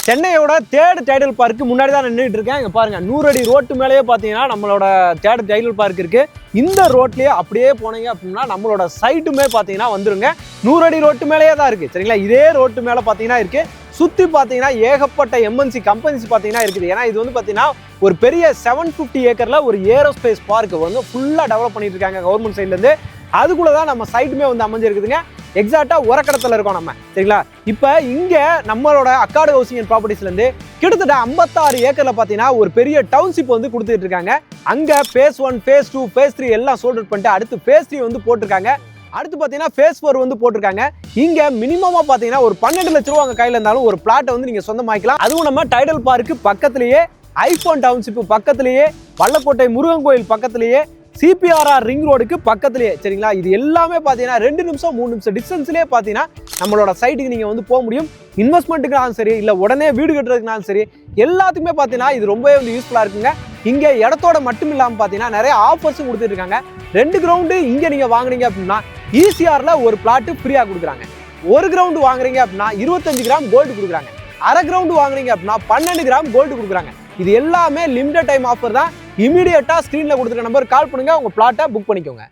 சென்னையோட third tidal park முன்னாடி தான் நின்றுட்டு இருக்கேன். இங்கே பாருங்க 100 அடி ரோட்டு மேலேயே பார்த்தீங்கன்னா நம்மளோட தேர்ட் டைடல் பார்க் இருக்கு. இந்த ரோட்லேயே அப்படியே போனீங்க அப்படின்னா நம்மளோட சைட்டுமே பார்த்தீங்கன்னா வந்துருங்க. 100 அடி ரோட்டு மேலேயே தான் இருக்கு சரிங்களா. இதே ரோட்டு மேலே பார்த்தீங்கன்னா இருக்கு. சுற்றி பார்த்தீங்கன்னா ஏகப்பட்ட எம்என்சி கம்பெனிஸ் பார்த்தீங்கன்னா இருக்குது. ஏன்னா இது வந்து பார்த்தீங்கன்னா ஒரு பெரிய 750 ஏக்கரில் ஒரு ஏரோஸ்பேஸ் பார்க் வந்து ஃபுல்லாக டெவலப் பண்ணிட்டு இருக்காங்க கவர்மெண்ட் சைட்லேருந்து. அதுக்குள்ளே தான் நம்ம சைட்டுமே வந்து அமைஞ்சிருக்குதுங்க. எக்ஸாக்டாக உரக்கடத்தில் இருக்கோம் நம்ம சரிங்களா. இப்போ இங்கே நம்மளோட அக்காடு ஹவுசிங் அண்ட் ப்ராப்பர்ட்டிஸ்லேருந்து கிட்டத்தட்ட 56 ஏக்கரில் பார்த்தீங்கன்னா ஒரு பெரிய டவுன்ஷிப் வந்து கொடுத்துட்டு இருக்காங்க. அங்கே phase 1, phase 2, phase 3 எல்லாம் சோல்ட் அவுட் பண்ணிட்டு அடுத்து phase 3 வந்து போட்டிருக்காங்க. அடுத்து பார்த்தீங்கன்னா phase 4 வந்து போட்டிருக்காங்க. இங்கே மினிமமாக பார்த்தீங்கன்னா ஒரு 12 லட்ச ரூபா உங்கள் கையில் இருந்தாலும் ஒரு பிளாட்டை வந்து நீங்கள் சொந்தமாக்கலாம். அதுவும் நம்ம டைடல் பார்க்கு பக்கத்துலேயே, ஐஃபோன் டவுன்ஷிப் பக்கத்துலேயே, வல்லக்கோட்டை முருகன் கோயில் பக்கத்துலேயே, சிபிஆர்ஆர் ரிங் ரோடுக்கு பக்கத்துலேயே சரிங்களா. இது எல்லாமே பார்த்தீங்கன்னா 2 நிமிஷம் 3 நிமிஷம் டிஸ்டன்ஸ்லேயே பார்த்தீங்கன்னா நம்மளோட சைட்டுக்கு நீங்கள் வந்து போக முடியும். இன்வெஸ்ட்மெண்ட்டுக்குனாலும் சரி, இல்லை உடனே வீடு கட்டுறதுக்குனாலும் சரி, எல்லாத்துக்குமே பார்த்தீங்கன்னா இது ரொம்பவே வந்து யூஸ்ஃபுல்லாக இருக்குங்க. இங்கே இடத்தோட மட்டும் இல்லாமல் பார்த்தீங்கன்னா நிறைய ஆஃபர்ஸும் கொடுத்துட்டு இருக்காங்க. 2 கிரவுண்டு இங்கே நீங்கள் வாங்குனீங்க அப்படின்னா ஈசிஆரில் ஒரு பிளாட்டு ஃப்ரீயாக கொடுக்குறாங்க. 1 கிரவுண்டு வாங்குறீங்க அப்படின்னா 25 கிராம் கோல்டு கொடுக்குறாங்க. அரை கிரவுண்டு வாங்குறீங்க அப்படின்னா 12 கிராம் கோல்டு கொடுக்குறாங்க. இது எல்லாமே லிமிடெட் டைம் ஆஃபர் தான். இமீடியட்டாக ஸ்க்ரீனில் கொடுத்துருக்க நம்பர் கால் பண்ணுங்கள், உங்கள் பிளாட்டை புக் பண்ணிக்கோங்க.